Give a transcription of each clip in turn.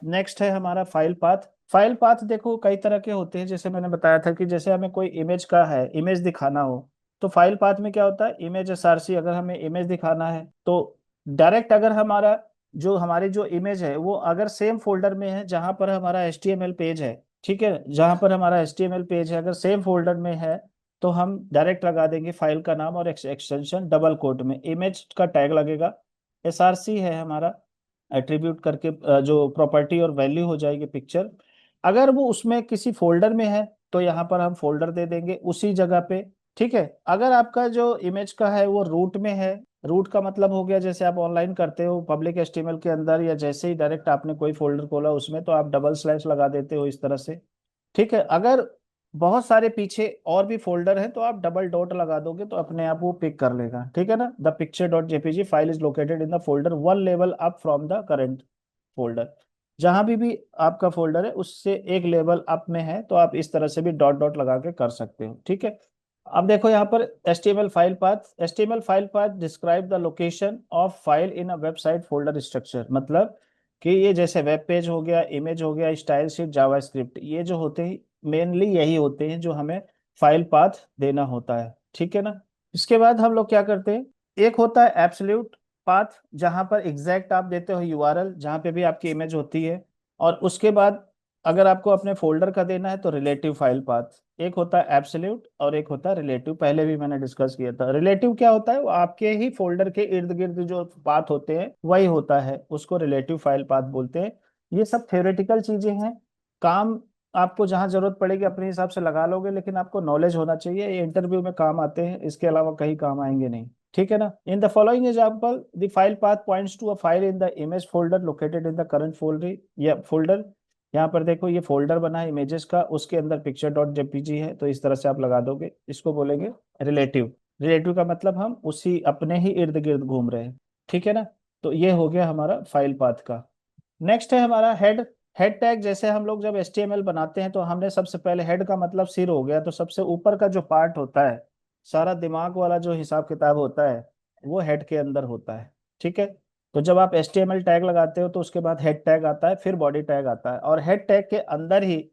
Next है हमारा file path. File path देखो कई तरह के होते हैं, जैसे मैंने बताया था कि जैसे हमें कोई इमेज का है, इमेज दिखाना हो तो फाइल पाथ में क्या होता है, इमेज एसआरसी, अगर हमें इमेज दिखाना है तो डायरेक्ट अगर हमारा जो हमारी जो इमेज है वो अगर सेम फोल्डर में है जहां पर हमारा एचटीएमएल पेज है, ठीक है, जहां पर हमारा एचटीएमएल पेज है अगर सेम फोल्डर में है तो हम डायरेक्ट लगा देंगे फाइल का नाम और एक्सटेंशन, डबल कोट में इमेज का टैग लगेगा। एसआरसी है हमारा एट्रीब्यूट करके जो प्रॉपर्टी और वैल्यू हो जाएगी पिक्चर। अगर वो उसमें किसी फोल्डर में है तो यहाँ पर हम फोल्डर दे देंगे उसी जगह पे। ठीक है, अगर आपका जो इमेज का है वो रूट में है, रूट का मतलब हो गया जैसे आप ऑनलाइन करते हो पब्लिक एचटीएमएल के अंदर, या जैसे ही डायरेक्ट आपने कोई फोल्डर खोला उसमें तो आप डबल स्लैश लगा देते हो इस तरह से। ठीक है, अगर बहुत सारे पीछे और भी फोल्डर हैं तो आप डबल डॉट लगा दोगे तो अपने आप वो पिक कर लेगा। ठीक है ना, the picture dot JPG file is located in the folder one level up from the current folder. जहां भी आपका फोल्डर है उससे एक लेवल अप में है तो आप इस तरह से भी डॉट डॉट लगा के कर सकते हो। ठीक है, अब देखो यहाँ पर HTML file path. HTML file path describe the location of file in a website folder structure, मतलब कि ये जैसे वेब पेज हो गया, इमेज हो गया, स्टाइल शीट, जावास्क्रिप्ट, ये जो होते हैं मेनली यही होते हैं जो हमें फाइल पाथ देना होता है। ठीक है ना, इसके बाद हम लोग क्या करते हैं, एक होता है एब्सोल्यूट पाथ जहां पर एग्जैक्ट आप देते हो यूआरएल जहां पे भी आपकी इमेज होती है, और उसके बाद अगर आपको अपने फोल्डर का देना है तो रिलेटिव फाइल पाथ। एक होता है एब्सोल्यूट और एक होता है रिलेटिव, पहले भी मैंने डिस्कस किया था। रिलेटिव क्या होता है, वो आपके ही फोल्डर के इर्द गिर्द जो पाथ होते हैं वही होता है, उसको रिलेटिव फाइल पाथ बोलते हैं। ये सब थ्योरेटिकल चीजें हैं, काम आपको जहां जरूरत पड़ेगी अपने हिसाब से लगा लोगे, लेकिन आपको नॉलेज होना चाहिए, ये इंटरव्यू में काम आते हैं, इसके अलावा कहीं काम आएंगे नहीं। ठीक है ना, in the following example the file path points to a file in the image folder located in the current folder या फोल्डर। यहाँ पर देखो ये फोल्डर बना है इमेजेस का, उसके अंदर पिक्चर डॉट जेपीजी है, तो इस तरह से आप लगा दोगे, इसको बोलेंगे रिलेटिव। रिलेटिव का मतलब हम उसी अपने ही इर्द गिर्द घूम रहे हैं। ठीक है ना, तो ये हो गया हमारा फाइल पाथ का। नेक्स्ट है हमारा हेड। हेड टैग, जैसे हम लोग जब HTML बनाते हैं तो हमने सबसे पहले हेड का मतलब सिर हो गया, तो सबसे ऊपर का जो पार्ट होता है, सारा दिमाग वाला जो हिसाब किताब होता है वो हेड के अंदर होता है। ठीक है, तो जब आप HTML टैग लगाते हो तो उसके बाद हेड टैग आता है, फिर बॉडी टैग आता है, और हेड टैग के अंदर ही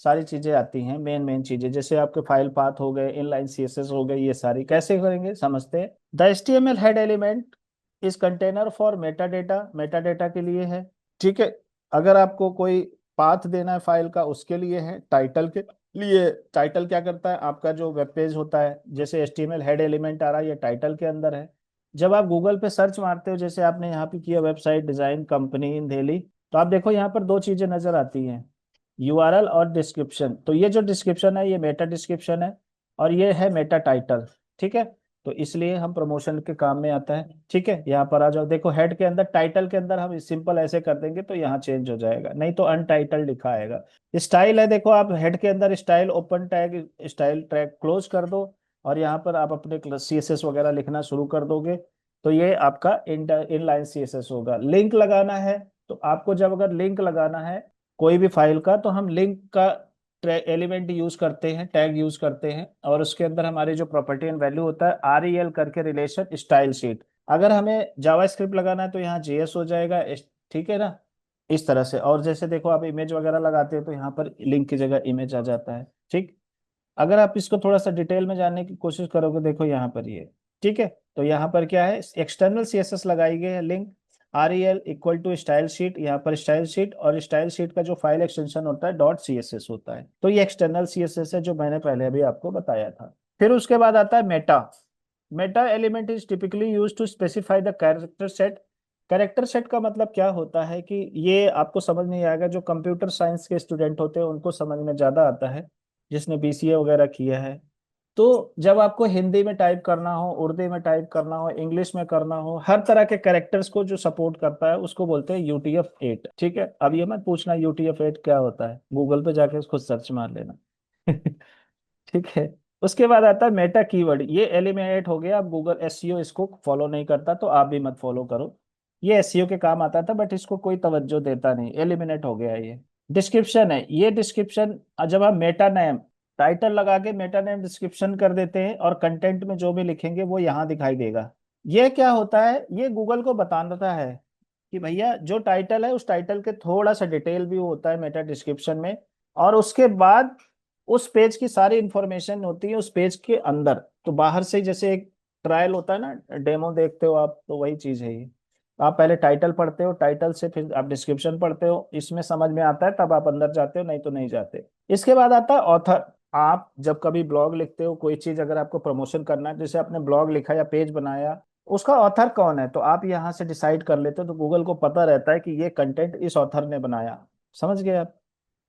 सारी चीजें आती हैं, मेन मेन चीजें, जैसे आपके फाइल पाथ हो गए, इनलाइन CSS हो गए, ये सारी कैसे करेंगे समझते हैं। द HTML हेड एलिमेंट इस container for Meta data, Meta data के लिए है। ठीक है, अगर आपको कोई पाथ देना है फाइल का उसके लिए है, टाइटल के लिए, टाइटल क्या करता है, आपका जो वेब पेज होता है जैसे HTML हेड एलिमेंट आ रहा है ये टाइटल के अंदर है। जब आप गूगल पे सर्च मारते हो, जैसे आपने यहाँ पे किया वेबसाइट डिजाइन कंपनी इन दिल्ली, तो आप देखो यहाँ पर दो चीजें नजर आती हैं, यूआरएल और डिस्क्रिप्शन। तो ये जो डिस्क्रिप्शन है ये मेटा डिस्क्रिप्शन है, और ये है मेटा टाइटल। ठीक है, तो इसलिए हम प्रमोशन के काम में आता है। ठीक है, यहाँ पर आ जाओ, देखो हेड के अंदर, टाइटल के अंदर हम सिंपल ऐसे कर देंगे तो यहाँ चेंज हो जाएगा, नहीं तो अनटाइटल लिखा आएगा। स्टाइल है, देखो आप हेड के अंदर style open tag, style tag close कर दो, और यहाँ पर आप अपने CSS वगैरह लिखना शुरू कर दोगे, तो ये आपका इनलाइन CSS होगा। लिंक लगाना है, तो आपको जब अगर लिंक लगाना है कोई भी फाइल का तो हम लिंक का एलिमेंट यूज करते हैं, टैग यूज करते हैं, और उसके अंदर हमारी जो प्रॉपर्टी एंड वैल्यू होता है REL करके रिलेशन स्टाइल शीट। अगर हमें जावास्क्रिप्ट लगाना है तो यहाँ JS हो जाएगा। ठीक है ना, इस तरह से। और जैसे देखो आप इमेज वगैरह लगाते हो तो यहाँ पर लिंक की जगह इमेज आ जाता है। ठीक, अगर आप इसको थोड़ा सा डिटेल में जानने की कोशिश करोगे, देखो यहाँ पर ये, ठीक है, तो यहाँ पर क्या है, एक्सटर्नल CSS लगाई गई है link, REL equal to style sheet, यहाँ पर स्टाइल शीट, और स्टाइल शीट का जो फाइल एक्सटेंशन होता है .css होता है, तो ये एक्सटर्नल CSS है जो मैंने पहले अभी आपको बताया था। फिर उसके बाद आता है meta. Meta element is typically use to specify the character set. Character set का मतलब क्या होता है कि ये आपको समझ नहीं आएगा, जो कंप्यूटर साइंस के स्टूडेंट होते हैं उनको समझ में ज्यादा आता है, जिसने BCA वगैरह किया है। तो जब आपको हिंदी में टाइप करना हो, उर्दू में टाइप करना हो, इंग्लिश में करना हो, हर तरह के कैरेक्टर्स को जो सपोर्ट करता है उसको बोलते हैं UTF-8। ठीक है, अब ये मत पूछना UTF-8 क्या होता है, गूगल पे जाके उसको सर्च मार लेना। ठीक है, उसके बाद आता है मेटा कीवर्ड, ये एलिमिनेट हो गया। अब गूगल SEO इसको फॉलो नहीं करता तो आप भी मत फॉलो करो, ये SEO के काम आता था बट इसको कोई तवज्जो देता नहीं, एलिमिनेट हो गया ये। डिस्क्रिप्शन है, ये डिस्क्रिप्शन जब हम मेटा नेम टाइटल लगा के मेटा नेम डिस्क्रिप्शन कर देते हैं और कंटेंट में जो भी लिखेंगे वो यहाँ दिखाई देगा। ये क्या होता है, ये गूगल को बताता है कि भैया जो टाइटल है उस टाइटल के थोड़ा सा डिटेल व्यू होता है मेटा डिस्क्रिप्शन में, और उसके बाद उस पेज की सारी इंफॉर्मेशन होती है उस पेज के अंदर। तो बाहर से जैसे एक ट्रायल होता है ना, डेमो देखते हो आप, तो वही चीज है ये। आप पहले टाइटल पढ़ते हो, टाइटल से फिर आप डिस्क्रिप्शन पढ़ते हो, इसमें समझ में आता है तब आप अंदर जाते हो, नहीं तो नहीं जाते। इसके बाद आता है ऑथर। आप जब कभी ब्लॉग लिखते हो, कोई चीज अगर आपको प्रमोशन करना है, जैसे आपने ब्लॉग लिखा या पेज बनाया, उसका ऑथर कौन है, तो आप यहाँ से डिसाइड कर लेते हो, तो गूगल को पता रहता है कि ये कंटेंट इस ऑथर ने बनाया। समझ गए आप।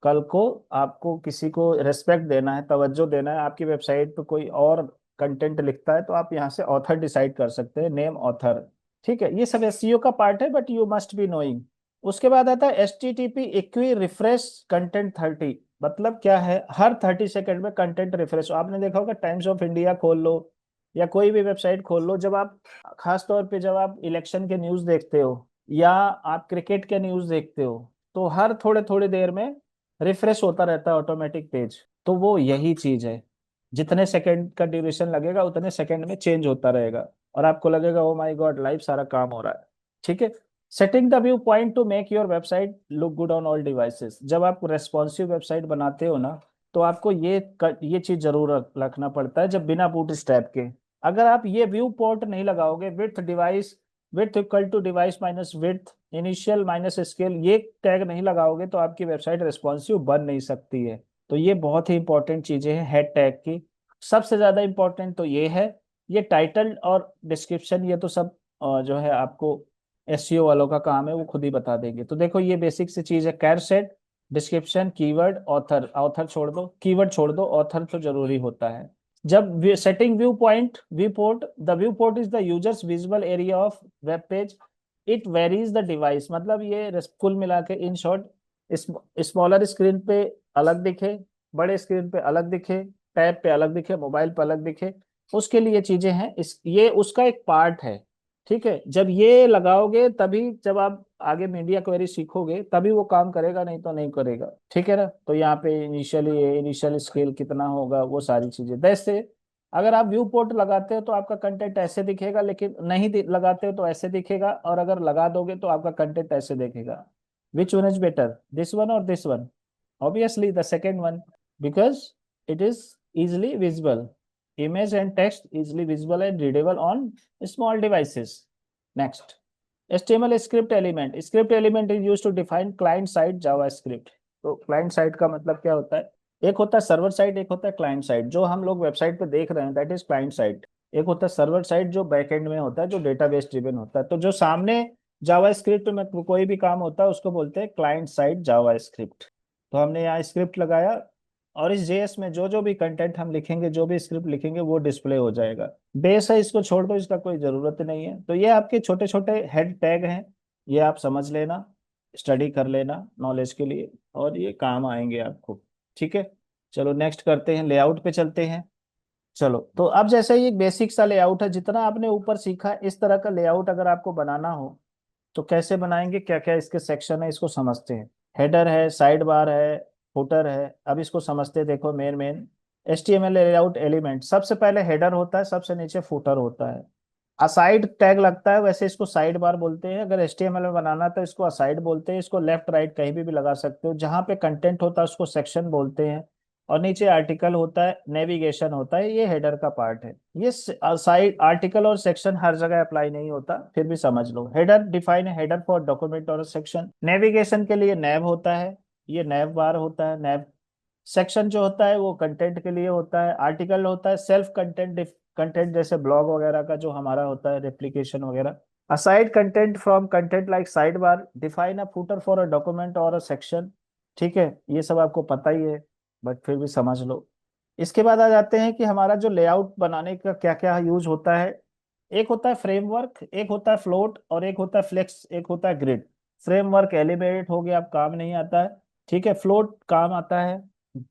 कल को आपको किसी को रेस्पेक्ट देना है, तवज्जो देना है, आपकी वेबसाइट पे कोई और कंटेंट लिखता है, तो आप यहाँ से ऑथर डिसाइड कर सकते हैं, नेम ऑथर। ठीक है, ये सब एसईओ का पार्ट है, but you must be knowing. उसके बाद आता है HTTP इक्वी रिफ्रेश कंटेंट 30। मतलब क्या है, हर 30 सेकंड में कंटेंट रिफ्रेश। आपने देखा होगा, टाइम्स ऑफ इंडिया खोल लो या कोई भी वेबसाइट खोल लो, जब आप, खास तौर पे जब आप इलेक्शन के न्यूज़ देखते हो या आप क्रिकेट के न्यूज़ देखते हो, तो हर थोड़े थोड़ी देर में रिफ्रेश होता रहता है ऑटोमेटिक पेज। तो वो यही चीज है, जितने सेकंड का ड्यूरेशन लगेगा उतने सेकंड में चेंज होता रहेगा, और आपको लगेगा ओ माय गॉड, लाइव सारा काम हो रहा है। ठीक है। Setting the view point two make your website look good on all devices. जब आप रेस्पॉन्सिव वेबसाइट बनाते हो ना, तो आपको ये चीज जरूर रखना पड़ता है, जब बिना बूट स्ट्रैप के। अगर आप ये व्यू पोर्ट नहीं लगाओगे, width device, width equal to device minus width initial minus scale, ये टैग नहीं लगाओगे, तो आपकी वेबसाइट रेस्पॉन्सिव बन नहीं सकती है। तो ये बहुत ही इंपॉर्टेंट चीजें हैं हेड टैग की। सबसे ज्यादा इंपॉर्टेंट तो ये है। ये टाइटल और डिस्क्रिप्शन, ये तो सब जो है आपको एसईओ वालों का काम है, वो खुद ही बता देंगे। तो देखो, ये बेसिक सी चीज है, charset, description, keyword, author. Author छोड़ दो, कीवर्ड छोड़ दो, ऑथर तो जरूरी होता है। जब setting view point, view port, the view port is the users visual area of web page, it varies the device. मतलब ये कुल मिला के, इन शॉर्ट, स्मॉलर स्क्रीन पे अलग दिखे, बड़े स्क्रीन पे अलग दिखे, टैब पे अलग दिखे, मोबाइल पे अलग दिखे, उसके लिए चीजें हैं। ये उसका एक पार्ट है। ठीक है, जब ये लगाओगे तभी, जब आप आगे मीडिया क्वेरी सीखोगे तभी वो काम करेगा, नहीं तो नहीं करेगा। ठीक है ना। तो यहाँ पे इनिशियली, इनिशियल स्केल कितना होगा, वो सारी चीजें जैसे, अगर आप व्यू पोर्ट लगाते हो तो आपका कंटेंट ऐसे दिखेगा, लेकिन नहीं लगाते हो तो ऐसे दिखेगा, और अगर लगा दोगे तो आपका कंटेंट ऐसे दिखेगा। Which one is better, this one और this one? Obviously the second one, because it is easily visible. Image and text easily visible and readable on small devices. Next, HTML script element. Script element is used to define client side JavaScript. तो client side का मतलब क्या होता है? एक होता है server side, एक होता है क्लाइंट साइड। जो हम लोग वेबसाइट पे देख रहे हैं, दैट इज क्लाइंट साइड। एक होता है सर्वर साइड, जो बैकएंड में होता है, जो डेटाबेस ड्रिवन होता है। तो जो सामने जावास्क्रिप्ट में कोई भी काम होता है, उसको बोलते हैं क्लाइंट साइड जावास्क्रिप्ट। तो हमने यहाँ स्क्रिप्ट लगाया, और इस जेएस में जो जो भी कंटेंट हम लिखेंगे, जो भी स्क्रिप्ट लिखेंगे, वो डिस्प्ले हो जाएगा। बेस है, इसको छोड़ दो, इसका कोई जरूरत नहीं है। तो ये आपके छोटे छोटे हेड टैग हैं, ये आप समझ लेना, स्टडी कर लेना नॉलेज के लिए, और ये काम आएंगे आपको। ठीक है। चलो नेक्स्ट करते हैं, लेआउट पे चलते हैं। चलो, तो अब जैसे ये बेसिक सा लेआउट है, जितना आपने ऊपर सीखा, इस तरह का लेआउट अगर आपको बनाना हो तो कैसे बनाएंगे, क्या क्या इसके सेक्शन है, इसको समझते हैं। हेडर है, साइड बार है, फुटर है। अब इसको समझते हैं। देखो, main main HTML layout element, सबसे पहले हेडर होता है, सबसे नीचे फुटर होता है, असाइड टैग लगता है, वैसे इसको साइड बार बोलते हैं। अगर HTML में बनाना तो इसको असाइड बोलते हैं। इसको लेफ्ट राइट कहीं भी लगा सकते हो। जहाँ पे कंटेंट होता है उसको सेक्शन बोलते हैं, और नीचे आर्टिकल होता है, नेविगेशन होता है। ये हेडर का पार्ट है। ये साइड, आर्टिकल और सेक्शन हर जगह अप्लाई नहीं होता, फिर भी समझ लो। हेडर डिफाइन है, हेडर फॉर डॉक्यूमेंट और सेक्शन। नेविगेशन के लिए नैव होता है, ये नैव बार होता है, नैव। सेक्शन जो होता है वो कंटेंट के लिए होता है। आर्टिकल होता है सेल्फ कंटेंट, कंटेंट जैसे ब्लॉग वगैरह का जो हमारा होता है, रेप्लिकेशन वगैरह। Aside content from content like side bar, define a footer for a document और अ सेक्शन। ठीक है, ये सब आपको पता ही है, बट फिर भी समझ लो। इसके बाद आ जाते हैं कि हमारा जो लेआउट बनाने का क्या क्या यूज होता है। एक होता है फ्रेमवर्क, एक होता है फ्लोट, और एक होता है फ्लेक्स, एक होता है ग्रिड। फ्रेमवर्क एलिमेंट हो गया, आप काम नहीं आता है। ठीक है, फ्लोट काम आता है,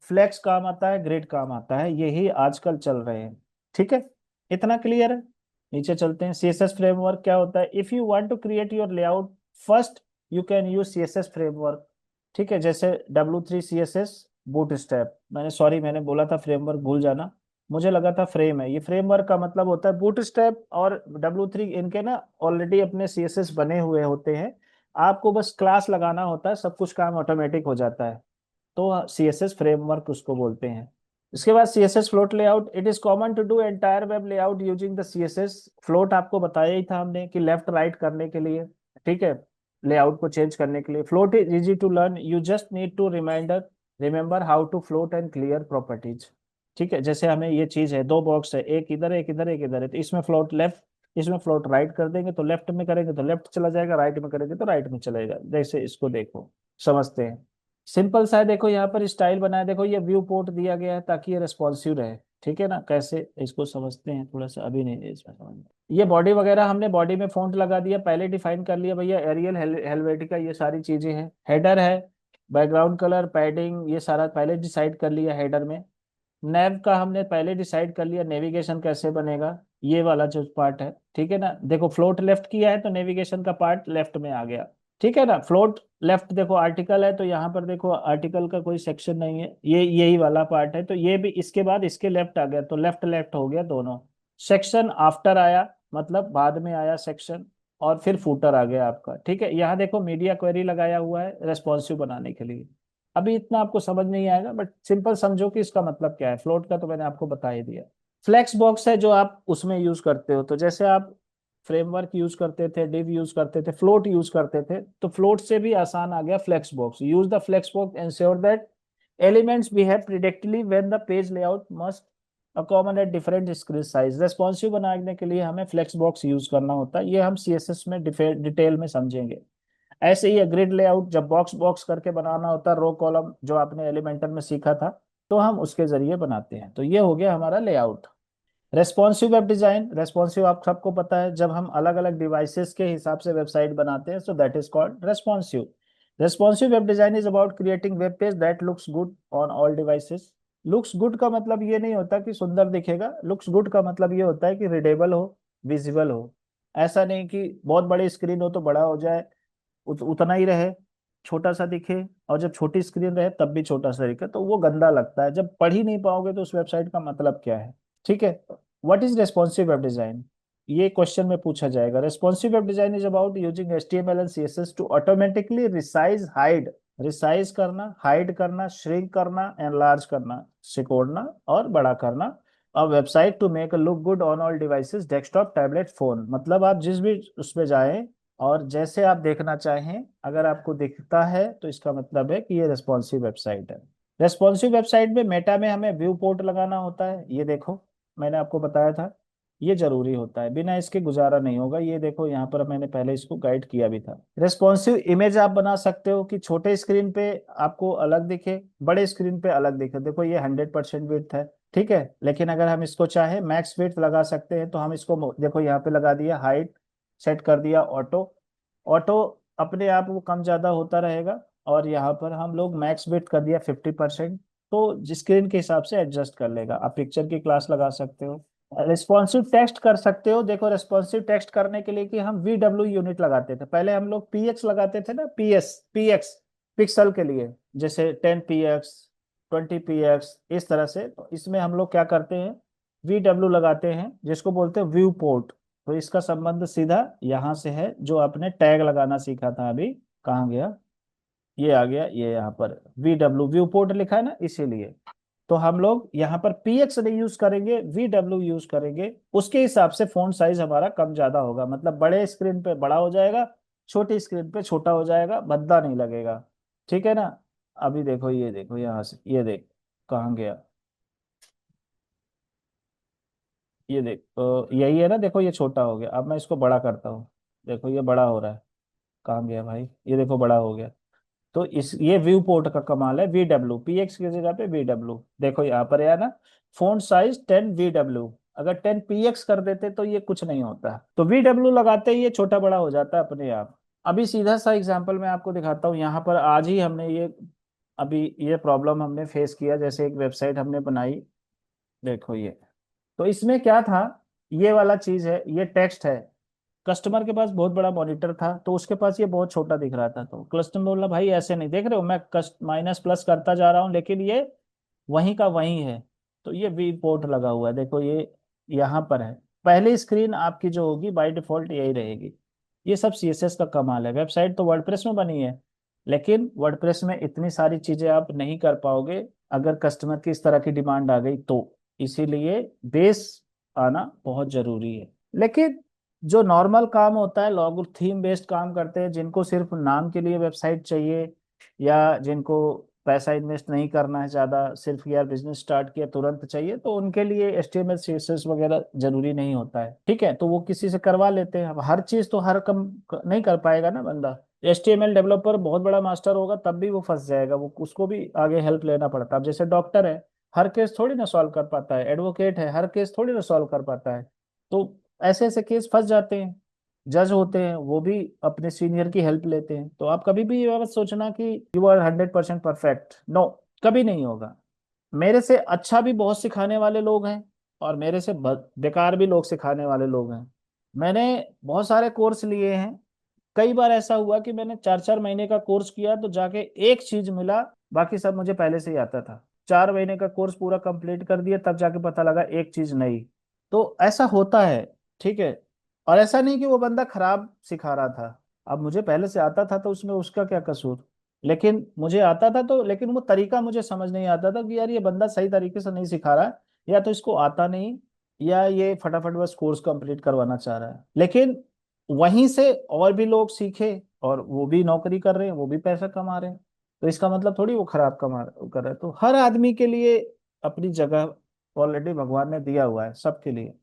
फ्लेक्स काम आता है, ग्रिड काम आता है, यही आजकल चल रहे हैं। ठीक है, इतना क्लियर है। नीचे चलते हैं। CSS फ्रेमवर्क क्या होता है? If you want to create your layout first, you can use CSS framework. ठीक है, जैसे W3 CSS, बूट स्ट्रैप। मैंने बोला था फ्रेमवर्क, भूल जाना, मुझे लगा था फ्रेम है। ये फ्रेमवर्क का मतलब होता है बूट स्ट्रैप और W3, इनके ना ऑलरेडी अपने CSS बने हुए होते हैं, आपको बस क्लास लगाना होता है, सब कुछ काम ऑटोमेटिक हो जाता है। तो सीएसएस फ्रेमवर्क उसको बोलते हैं। इसके बाद CSS float layout, it is common to do entire web layout using the CSS float. आपको बताया ही था हमने कि लेफ्ट राइट करने के लिए, ठीक है, लेआउट को चेंज करने के लिए। Float is easy to learn, you just need to remember how to float and clear properties. ठीक है, जैसे हमें ये चीज है, दो बॉक्स है, एक इधर एक इधर एक इधर है, तो इसमें फ्लोट लेफ्ट, इसमें फ्लोट राइट कर देंगे तो लेफ्ट में करेंगे तो लेफ्ट चला जाएगा, राइट में करेंगे तो राइट में चलेगा। जैसे इसको देखो, समझते हैं। सिंपल सा है, देखो यहाँ पर स्टाइल बनाया, देखो ये व्यू पोर्ट दिया गया है ताकि ये रेस्पॉन्सिव रहे। ठीक है ना, कैसे इसको समझते हैं थोड़ा सा, अभी नहीं इसमें समझ में। ये बॉडी वगैरह हमने बॉडी में फॉन्ट लगा दिया, पहले डिफाइन कर लिया भैया, एरियल, हेल्वेटिका, ये सारी चीजें हैं। हेडर है, बैकग्राउंड कलर, पैडिंग, ये सारा पहले डिसाइड कर लिया हेडर में। नेव का हमने पहले डिसाइड कर लिया, नेविगेशन कैसे बनेगा, ये वाला जो पार्ट है। ठीक है ना, देखो फ्लोट लेफ्ट किया है तो नेविगेशन का पार्ट लेफ्ट में आ गया। ठीक है ना, फ्लोट लेफ्ट, देखो आर्टिकल है तो यहाँ पर देखो आर्टिकल का कोई सेक्शन नहीं है, ये यही वाला पार्ट है, तो ये भी इसके बाद इसके लेफ्ट आ गया, तो लेफ्ट लेफ्ट हो गया दोनों। सेक्शन आफ्टर आया, मतलब बाद में आया सेक्शन। और फिर फूटर आ गया आपका। ठीक है, यहाँ देखो मीडिया क्वेरी लगाया हुआ है रेस्पॉन्सिव बनाने के लिए। अभी इतना आपको समझ नहीं आएगा, बट सिंपल समझो कि इसका मतलब क्या है। फ्लोट का तो मैंने आपको बता ही दिया। फ्लेक्स बॉक्स है जो आप उसमें यूज करते हो, तो जैसे आप फ्रेमवर्क यूज करते थे, डिव यूज करते थे, फ्लोट यूज करते थे, तो फ्लोट से भी आसान आ गया flex box. Use the flex box, ensure that elements behave predictively when the page layout must accommodate different screen size. Responsive बनाने के लिए हमें फ्लेक्स बॉक्स यूज करना होता है, ये हम सीएसएस में डिटेल में समझेंगे। ऐसे ही ग्रिड लेआउट, जब बॉक्स बॉक्स करके बनाना होता है, रो कॉलम, जो आपने एलिमेंटर में सीखा था, तो हम उसके जरिए बनाते हैं। तो ये हो गया हमारा layout. Responsive web design, responsive आप सबको पता है, जब हम अलग अलग डिवाइसेस के हिसाब से वेबसाइट बनाते हैं, so that is called responsive. Responsive web design is about creating web page that looks good on all devices. Looks good का मतलब ये नहीं होता कि सुंदर दिखेगा, लुक्स गुड का मतलब ये होता है कि रीडेबल हो, विजिबल हो। ऐसा नहीं कि बहुत बड़ी स्क्रीन हो तो बड़ा हो जाए, उतना ही रहे, छोटा सा दिखे, और जब छोटी स्क्रीन रहे तब भी छोटा सा दिखे, तो वो गंदा लगता है, जब पढ़ ही नहीं पाओगे तो उस वेबसाइट का मतलब क्या है। ठीक है, what is responsive web design, ये क्वेश्चन में पूछा जाएगा। Responsive web design is about using HTML and CSS to automatically resize hide, resize करना, हाइड करना, श्रिंक करना, एनलार्ज करना, सिकोड़ना और बड़ा करना, a website to make a look good on all devices, desktop, tablet, phone. मतलब आप जिस भी उसमें जाएं और जैसे आप देखना चाहें, अगर आपको दिखता है तो इसका मतलब है कि ये रेस्पॉन्सिव वेबसाइट है। रेस्पॉन्सिव वेबसाइट में मेटा में हमें व्यू पोर्ट लगाना होता है, ये देखो मैंने आपको बताया था, ये जरूरी होता है, बिना इसके गुजारा नहीं होगा। ये देखो यहाँ पर मैंने पहले इसको गाइड किया भी था। रेस्पॉन्सिव इमेज आप बना सकते हो कि छोटे स्क्रीन पे आपको अलग दिखे, बड़े स्क्रीन पे अलग दिखे। देखो ये 100% विड्थ है, ठीक है, लेकिन अगर हम इसको चाहे मैक्स विड्थ लगा सकते हैं, तो हम इसको देखो यहाँ पे लगा दिया हाइट, सेट कर दिया ऑटो। ऑटो अपने आप वो कम ज्यादा होता रहेगा, और यहाँ पर हम लोग मैक्स विड्थ कर दिया 50%, तो स्क्रीन के हिसाब से एडजस्ट कर लेगा। आप पिक्चर की क्लास लगा सकते हो। रिस्पॉन्सिव टेक्स्ट कर सकते हो, देखो रिस्पॉन्सिव टेक्स्ट करने के लिए कि हम VW यूनिट लगाते थे, पहले हम लोग PX लगाते थे ना, PX पिक्सल के लिए, जैसे 10 px, 20 px, इस तरह से। तो इसमें हम लोग क्या करते हैं, VW लगाते हैं, जिसको बोलते हैं व्यू पोर्ट। तो इसका संबंध सीधा यहाँ से है, जो आपने टैग लगाना सीखा था अभी, कहाँ गया, ये आ गया, ये यहाँ पर VW व्यू पोर्ट लिखा है ना, इसीलिए। तो हम लोग यहाँ पर PX नहीं यूज करेंगे, VW यूज करेंगे। उसके हिसाब से फोन साइज हमारा कम ज्यादा होगा, मतलब बड़े स्क्रीन पे बड़ा हो जाएगा, छोटी स्क्रीन पे छोटा हो जाएगा, भद्दा नहीं लगेगा। ठीक है ना। अभी देखो, ये देखो यहाँ से, ये देख कहाँ गया, ये देख, तो यही है ना, देखो ये छोटा हो गया, अब मैं इसको बड़ा करता हूँ, देखो ये बड़ा हो रहा है। कहाँ गया भाई, ये देखो बड़ा हो गया। तो इस ये व्यू पोर्ट का कमाल है, VW, PX की जगह पे VW, देखो यहाँ पर है ना, फोन साइज 10 VW। अगर 10 PX कर देते तो ये कुछ नहीं होता, तो VW लगाते ही ये छोटा बड़ा हो जाता है अपने आप। अभी सीधा सा एग्जांपल मैं आपको दिखाता हूँ, यहाँ पर आज ही हमने ये, अभी ये प्रॉब्लम हमने फेस किया। जैसे एक वेबसाइट हमने बनाई, देखो ये, तो इसमें क्या था, ये वाला चीज है, ये टेक्स्ट है। कस्टमर के पास बहुत बड़ा मॉनिटर था, तो उसके पास ये बहुत छोटा दिख रहा था, तो कस्टमर बोला भाई ऐसे नहीं देख रहे हो, मैं कस्ट माइनस प्लस करता जा रहा हूँ लेकिन ये वहीं का वहीं है। तो ये वी पोर्ट लगा हुआ है, देखो ये यहाँ पर है। पहली स्क्रीन आपकी जो होगी बाय डिफॉल्ट यही रहेगी, ये सब सीएसएस का कमाल है। वेबसाइट तो वर्डप्रेस में बनी है, लेकिन वर्डप्रेस में इतनी सारी चीजें आप नहीं कर पाओगे अगर कस्टमर की इस तरह की डिमांड आ गई तो। इसीलिए बेस आना बहुत जरूरी है। लेकिन जो नॉर्मल काम होता है, लोग थीम बेस्ड काम करते हैं, जिनको सिर्फ नाम के लिए वेबसाइट चाहिए, या जिनको पैसा इन्वेस्ट नहीं करना है ज्यादा, सिर्फ यार बिजनेस स्टार्ट किया तुरंत चाहिए, तो उनके लिए HTML CSS वगैरह जरूरी नहीं होता है। ठीक है, तो वो किसी से करवा लेते हैं। अब हर चीज तो हर कम नहीं कर पाएगा ना बंदा। HTML डेवलपर बहुत बड़ा मास्टर होगा तब भी वो फंस जाएगा, वो उसको भी आगे हेल्प लेना पड़ता है। अब जैसे डॉक्टर है, हर केस थोड़ी ना सॉल्व कर पाता है। एडवोकेट है, हर केस थोड़ी ना सॉल्व कर पाता है। तो ऐसे ऐसे केस फंस जाते हैं। जज होते हैं, वो भी अपने सीनियर की हेल्प लेते हैं। तो आप कभी भी ये मत सोचना कि यू आर 100% परफेक्ट। नो, कभी नहीं होगा। मेरे से अच्छा भी बहुत सिखाने वाले लोग हैं, और मेरे से बेकार भी लोग सिखाने वाले लोग हैं। मैंने बहुत सारे कोर्स लिए हैं। कई बार ऐसा हुआ कि मैंने 4 4 महीने का कोर्स किया तो जाके एक चीज मिला, बाकी सब मुझे पहले से ही आता था। 4 महीने का कोर्स पूरा कंप्लीट कर दिया, तब जाके पता लगा एक चीज नहीं। तो ऐसा होता है। ठीक है। और ऐसा नहीं कि वो बंदा खराब सिखा रहा था। अब मुझे पहले से आता था तो उसमें उसका क्या कसूर। लेकिन मुझे आता था तो, लेकिन वो तरीका मुझे समझ नहीं आता था कि यार ये बंदा सही तरीके से नहीं सिखा रहा है, या तो इसको आता नहीं, या ये फटाफट बस कोर्स कंप्लीट करवाना चाह रहा है। लेकिन वहीं से और भी लोग सीखे, और वो भी नौकरी कर रहे हैं, वो भी पैसा कमा रहे हैं। तो इसका मतलब थोड़ी वो खराब कमा कर रहे हैं। तो हर आदमी के लिए अपनी जगह ऑलरेडी भगवान ने दिया हुआ है, सबके लिए।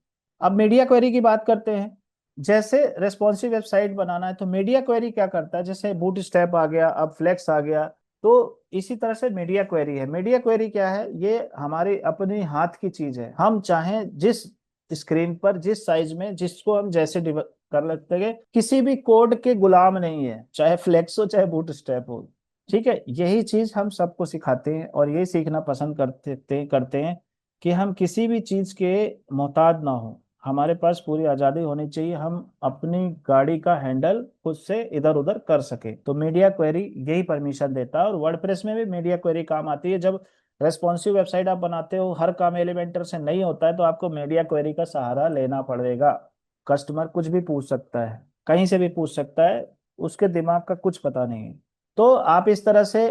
अब मीडिया क्वेरी की बात करते हैं। जैसे रेस्पॉन्सिव वेबसाइट बनाना है तो मीडिया क्वेरी क्या करता है, जैसे बूट स्टैप आ गया, अब फ्लेक्स आ गया। तो इसी तरह से मीडिया क्वेरी है। मीडिया क्वेरी क्या है, ये हमारी अपनी हाथ की चीज है। हम चाहें जिस स्क्रीन पर, जिस साइज में, जिसको हम जैसे कर लेते हैं, किसी भी कोड के गुलाम नहीं है, चाहे फ्लेक्स हो चाहे बूट स्टैप हो। ठीक है, यही चीज हम सबको सिखाते हैं, और यही सीखना पसंद करते हैं कि हम किसी भी चीज के मोहताज ना हो। हमारे पास पूरी आजादी होनी चाहिए, हम अपनी गाड़ी का हैंडल खुद से इधर उधर कर सके। तो मीडिया क्वेरी यही परमिशन देता है। और वर्डप्रेस में भी मीडिया क्वेरी काम आती है। जब रेस्पॉन्सिव वेबसाइट आप बनाते हो, हर काम एलिमेंटर से नहीं होता है, तो आपको मीडिया क्वेरी का सहारा लेना पड़ेगा। कस्टमर कुछ भी पूछ सकता है, कहीं से भी पूछ सकता है, उसके दिमाग का कुछ पता नहीं है। तो आप इस तरह से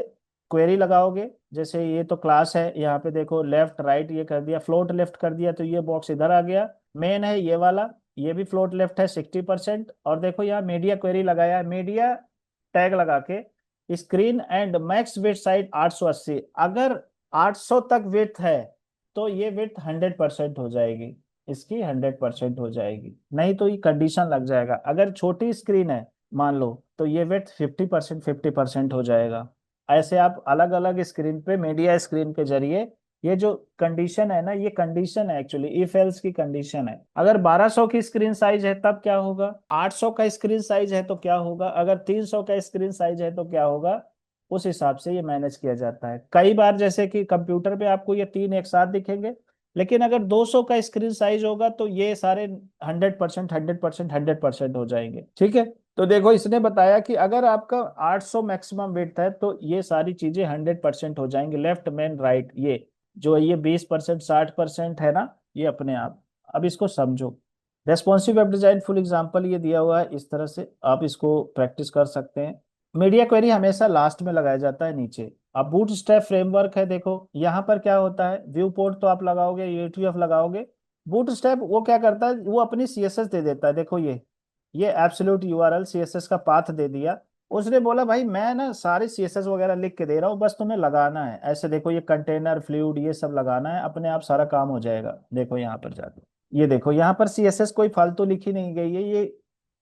क्वेरी लगाओगे। जैसे ये तो क्लास है, यहाँ पे देखो लेफ्ट राइट ये कर दिया, फ्लोट लेफ्ट कर दिया, तो ये बॉक्स इधर आ गया। मेन है ये वाला, ये भी फ्लोट लेफ्ट है 60%। और देखो यहाँ मीडिया क्वेरी लगाया है, मीडिया टैग लगा के, screen and max width size 880। अगर 800 तक विड्थ है तो ये विड्थ 100% हो जाएगी, इसकी 100% हो जाएगी। नहीं तो ये कंडीशन लग जाएगा। अगर छोटी स्क्रीन है मान लो, तो ये विड्थ 50% हो जाएगा। ऐसे आप अलग अलग स्क्रीन पे, मीडिया स्क्रीन के जरिए, ये जो कंडीशन है ना, ये कंडीशन है एक्चुअली, इफ एल्स की कंडीशन है। अगर 1200 की स्क्रीन साइज है तब क्या होगा, 800 का स्क्रीन साइज है तो क्या होगा, अगर 300 का स्क्रीन साइज है तो क्या होगा। उस हिसाब से ये मैनेज किया जाता है। कई बार जैसे कि कंप्यूटर पे आपको ये तीन एक साथ दिखेंगे, लेकिन अगर 200 का स्क्रीन साइज होगा तो ये सारे 100% 100% 100% हो जाएंगे। ठीक है। तो देखो इसने बताया कि अगर आपका 800 मैक्सिमम विड्थ है तो ये सारी चीजें 100% हो जाएंगी, लेफ्ट मेन राइट, ये जो ये 20% 60% है ना, ये अपने आप। अब इसको समझो। Responsive web design full example ये दिया हुआ है, इस तरह से आप इसको प्रैक्टिस कर सकते हैं। मीडिया क्वेरी हमेशा लास्ट में लगाया जाता है, नीचे। अब बूट स्ट्रैप फ्रेमवर्क है, देखो यहाँ पर क्या होता है, व्यू पोर्ट तो आप लगाओगे, यूटीएफ लगाओगे। बूट स्ट्रैप वो क्या करता है, वो अपनी सीएसएस दे देता है। देखो ये एब्सोल्यूट यूआरएल सीएसएस का पाथ दे दिया। उसने बोला भाई मैं ना सारे सीएसएस वगैरह लिख के दे रहा हूँ, बस तुम्हें लगाना है। ऐसे देखो ये कंटेनर फ्लूइड ये सब लगाना है, अपने आप सारा काम हो जाएगा। देखो यहाँ पर जाके, ये देखो यहाँ पर सीएसएस कोई फालतू लिखी नहीं गई है, ये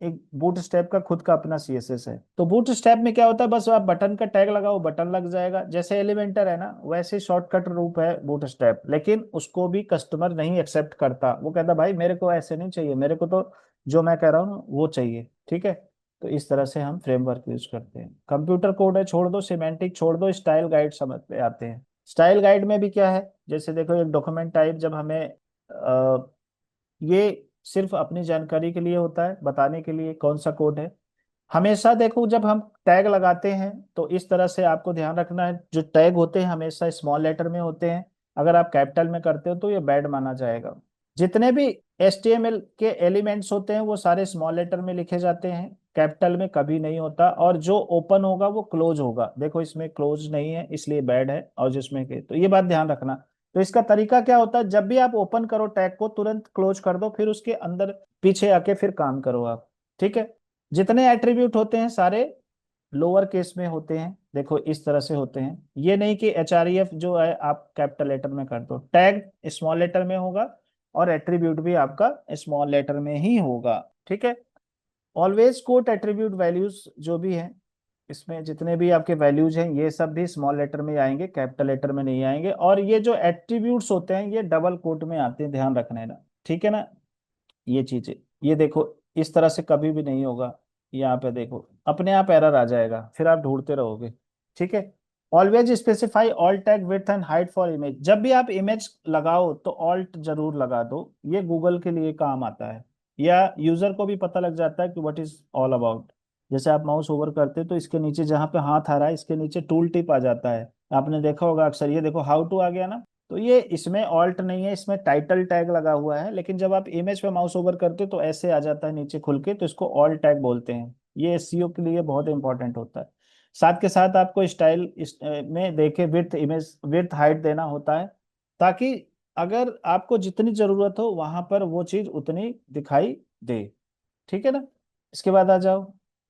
एक बूट स्टैप का खुद का अपना सीएसएस है। तो बूट स्टैप में क्या होता है, बस आप बटन का टैग लगाओ, बटन लग जाएगा। जैसे एलिमेंटर है ना, वैसे शॉर्टकट रूप है बूट स्टैप। लेकिन उसको भी कस्टमर नहीं एक्सेप्ट करता, वो कहता भाई मेरे को ऐसे नहीं चाहिए, मेरे को तो जो मैं कह रहा हूँ ना वो चाहिए। ठीक है। तो इस तरह से हम फ्रेमवर्क यूज करते हैं। कंप्यूटर कोड है छोड़ दो, सिमेंटिक छोड़ दो, स्टाइल गाइड समझ पे आते हैं। स्टाइल गाइड में भी क्या है, जैसे देखो एक डॉक्यूमेंट टाइप जब हमें ये सिर्फ अपनी जानकारी के लिए होता है, बताने के लिए कौन सा कोड है। हमेशा देखो जब हम टैग लगाते हैं तो इस तरह से आपको ध्यान रखना है, जो टैग होते हैं हमेशा स्मॉल लेटर में होते हैं। अगर आप कैपिटल में करते हो तो ये बैड माना जाएगा। जितने भी HTML के एलिमेंट्स होते हैं वो सारे स्मॉल लेटर में लिखे जाते हैं, कैपिटल में कभी नहीं होता, और जो ओपन होगा वो क्लोज होगा। देखो इसमें क्लोज नहीं है इसलिए बैड है, और जिसमें के, तो ये बात ध्यान रखना। तो इसका तरीका क्या होता है, जब भी आप ओपन करो टैग को तुरंत क्लोज कर दो, फिर उसके अंदर पीछे आके फिर काम करो आप। ठीक है। जितने एट्रीब्यूट होते हैं सारे लोअर केस में होते हैं, देखो इस तरह से होते हैं। ये नहीं कि HREF जो है आप कैपिटल लेटर में कर दो, टैग स्मॉल लेटर में होगा और एट्रीब्यूट भी आपका स्मॉल लेटर में ही होगा। ठीक है। ऑलवेज कोट एट्रीब्यूट वैल्यूज जो भी हैं, इसमें जितने भी आपके वैल्यूज हैं ये सब भी स्मॉल लेटर में आएंगे, कैपिटल लेटर में नहीं आएंगे। और ये जो एट्रीब्यूट्स होते हैं ये डबल कोट में आते हैं, ध्यान रखना है ना। ठीक है ना। ये चीजें, ये देखो इस तरह से कभी भी नहीं होगा। यहाँ पे देखो अपने आप एरर आ जाएगा, फिर आप ढूंढते रहोगे। ठीक है। Always specify all tag width and height for image. जब भी आप इमेज लगाओ तो ऑल्ट जरूर लगा दो, ये गूगल के लिए काम आता है, या यूजर को भी पता लग जाता है कि व्हाट इज ऑल अबाउट। जैसे आप माउस ओवर करते तो इसके नीचे जहाँ पे हाथ आ रहा है इसके नीचे टूल टिप आ जाता है, आपने देखा होगा अक्सर। ये देखो हाउ टू आ गया ना, तो ये इसमें ऑल्ट नहीं है, इसमें टाइटल टैग लगा हुआ है। लेकिन जब आप इमेज पे माउस ओवर करते हो तो ऐसे आ जाता है नीचे खुल के, तो इसको ऑल्ट टैग बोलते हैं। ये एसईओ के लिए बहुत इंपॉर्टेंट होता है। साथ के साथ आपको स्टाइल में देखे विड्थ, इमेज विड्थ हाइट देना होता है, ताकि अगर आपको जितनी जरूरत हो वहां पर वो चीज उतनी दिखाई दे। ठीक है ना। इसके बाद आ जाओ,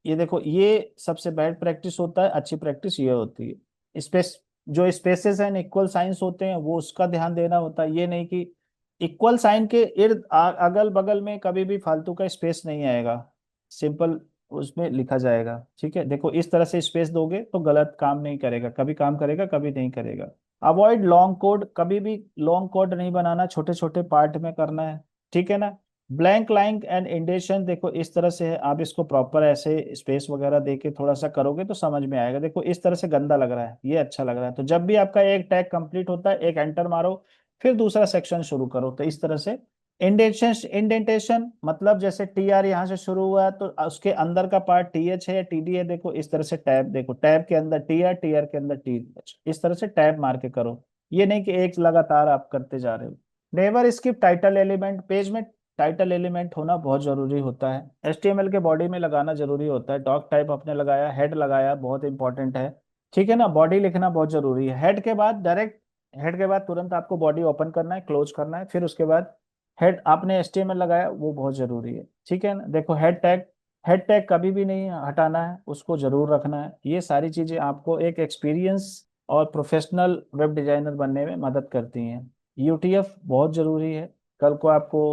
ये देखो ये सबसे बैड प्रैक्टिस होता है, अच्छी प्रैक्टिस ये होती है स्पेस, जो स्पेसेस एंड इक्वल साइंस होते हैं वो उसका ध्यान देना होता है। ये नहीं कि इक्वल साइन के इर्द अगल बगल में कभी भी फालतू का स्पेस नहीं आएगा, सिंपल उसमें लिखा जाएगा। ठीक है। देखो इस तरह से स्पेस दोगे तो गलत काम नहीं करेगा, कभी काम करेगा कभी नहीं करेगा। अवॉइड लॉन्ग कोड, कभी भी लॉन्ग कोड नहीं बनाना, छोटे छोटे पार्ट में करना है। ठीक है ना। ब्लैंक लाइन एंड इंडेशन, देखो इस तरह से है, आप इसको प्रॉपर ऐसे स्पेस वगैरह देके थोड़ा सा करोगे तो समझ में आएगा। देखो इस तरह से गंदा लग रहा है, ये अच्छा लग रहा है, तो जब भी आपका एक टैग कंप्लीट होता है एक एंटर मारो, फिर दूसरा सेक्शन शुरू करो। तो इस तरह से इंडेंटेशन, इंडेंटेशन मतलब जैसे TR यहाँ से शुरू हुआ है तो उसके अंदर का पार्ट TH है या TD है, देखो इस तरह से टैब, देखो टैब के अंदर TR, TR के अंदर TH, इस तरह से टैब मार के करो। ये नहीं कि एक लगातार आप करते जा रहे हो। Never skip title element, page में टाइटल एलिमेंट होना बहुत जरूरी होता है। HTML के बॉडी में लगाना जरूरी होता है। डॉक टाइप आपने लगाया, हेड लगाया, बहुत इंपॉर्टेंट है। ठीक है ना। बॉडी लिखना बहुत जरूरी है। हेड के बाद डायरेक्ट, हेड के बाद तुरंत आपको बॉडी ओपन करना है, क्लोज करना है, फिर उसके बाद हेड आपने HTML लगाया वो बहुत जरूरी है। ठीक है ना। देखो हेड टैग, हेड टैग कभी भी नहीं हटाना है, उसको जरूर रखना है। ये सारी चीजें आपको एक एक्सपीरियंस और प्रोफेशनल वेब डिजाइनर बनने में मदद करती हैं। UTF बहुत जरूरी है। कल को आपको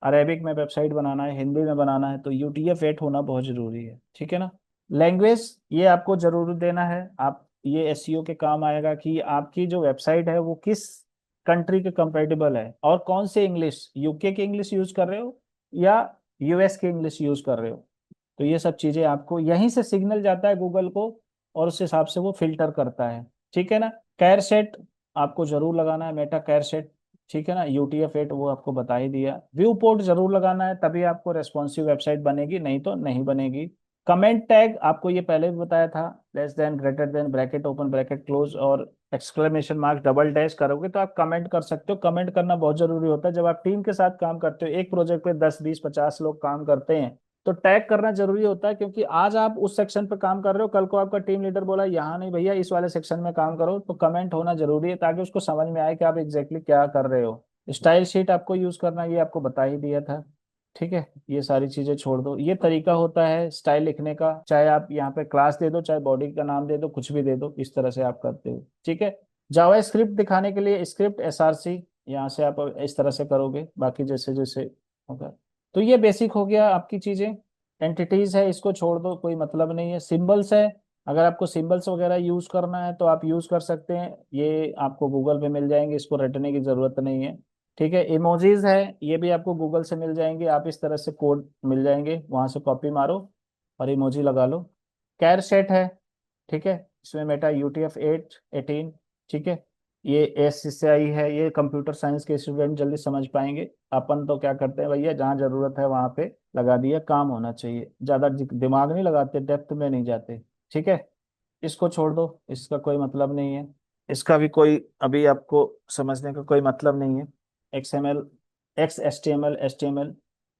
अरेबिक में वेबसाइट बनाना है, हिंदी में बनाना है, तो UTF-8 होना बहुत जरूरी है। ठीक है ना। लैंग्वेज ये आपको जरूर देना है, आप ये SEO के काम आएगा कि आपकी जो वेबसाइट है वो किस कंट्री के कंपेटेबल है, और कौन से इंग्लिश, UK के इंग्लिश यूज कर रहे हो या US के इंग्लिश यूज कर रहे हो। तो ये सब चीजें आपको यहीं से सिग्नल जाता है गूगल को, और उस हिसाब से वो फिल्टर करता है। ठीक है ना। कैर सेट आपको जरूर लगाना है, मेटा कैर सेट। ठीक है ना। UTF-8 वो आपको बता ही दिया। व्यू पोर्ट जरूर लगाना है, तभी आपको रेस्पॉन्सिव वेबसाइट बनेगी, नहीं तो नहीं बनेगी। कमेंट टैग आपको ये पहले भी बताया था, less than, greater than, bracket open bracket close और एक्सक्लेमेशन मार्क, डबल डैश करोगे तो आप कमेंट कर सकते हो। कमेंट करना बहुत जरूरी होता है। जब आप टीम के साथ काम करते हो, एक प्रोजेक्ट पे 10 20 50 लोग काम करते हैं, तो टैग करना जरूरी होता है, क्योंकि आज आप उस सेक्शन पे काम कर रहे हो, कल को आपका टीम लीडर बोला यहाँ नहीं भैया इस वाले सेक्शन में काम करो, तो कमेंट होना जरूरी है ताकि उसको समझ में आए कि आप एग्जैक्टली क्या कर रहे हो। स्टाइल शीट आपको यूज करना, ये आपको बता ही दिया था। ठीक है। ये सारी चीजें छोड़ दो। ये तरीका होता है स्टाइल लिखने का, चाहे आप यहाँ पे क्लास दे दो, चाहे बॉडी का नाम दे दो, कुछ भी दे दो, इस तरह से आप करते हो। ठीक है। जावा स्क्रिप्ट दिखाने के लिए स्क्रिप्ट SRC, यहाँ से आप इस तरह से करोगे, बाकी जैसे जैसे होगा। तो ये बेसिक हो गया आपकी चीजें। एंटिटीज है इसको छोड़ दो, कोई मतलब नहीं है। सिंबल्स है, अगर आपको सिंबल्स वगैरह यूज करना है तो आप यूज कर सकते हैं, ये आपको गूगल पे मिल जाएंगे, इसको रटने की जरूरत नहीं है। ठीक है। इमोजीज है, ये भी आपको गूगल से मिल जाएंगे, आप इस तरह से कोड मिल जाएंगे, वहां से कॉपी मारो और इमोजी लगा लो। कैर सेट है, ठीक है, इसमें मेटा UTF-8 18। ठीक है। ये SCI है, ये कंप्यूटर साइंस के स्टूडेंट जल्दी समझ पाएंगे। अपन तो क्या करते हैं भैया, जहाँ जरूरत है वहां पे लगा दिया, काम होना चाहिए, ज्यादा दिमाग नहीं लगाते, डेप्थ में नहीं जाते। ठीक है। इसको छोड़ दो, इसका कोई मतलब नहीं है, इसका भी कोई अभी आपको समझने का कोई मतलब नहीं है। XML, XHTML, HTML।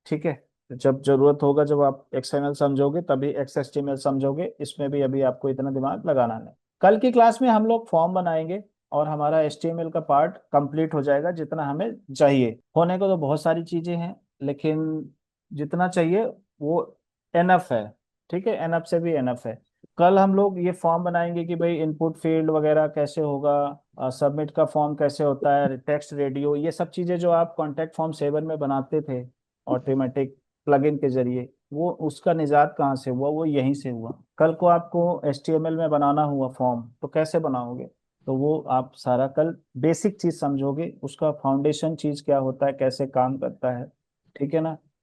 ठीक है। जब जरूरत होगा, जब आप XML समझोगे तभी XHTML समझोगे, इसमें भी अभी आपको इतना दिमाग लगाना नहीं। कल की क्लास में हम लोग फॉर्म बनाएंगे और हमारा HTML का पार्ट कंप्लीट हो जाएगा, जितना हमें चाहिए। होने को तो बहुत सारी चीजें हैं, लेकिन जितना चाहिए वो एनफ है। ठीक है, एनफ से भी एनफ है। कल हम लोग ये फॉर्म बनाएंगे कि भाई इनपुट फील्ड वगैरह कैसे होगा, सबमिट का फॉर्म कैसे होता है, टेक्स्ट रेडियो, ये सब चीजें जो आप कॉन्टैक्ट फॉर्म 7 में बनाते थे ऑटोमेटिक प्लगइन के जरिए, वो उसका निजात कहाँ से हुआ? वो यहीं से हुआ। कल को आपको HTML में बनाना हुआ फॉर्म, तो कैसे बनाओगे? तो वो आप सारा कल बेसिक चीज समझोगे, उसका फाउंडेशन चीज क्या होता है, कैसे काम करता है। ठीक है ना?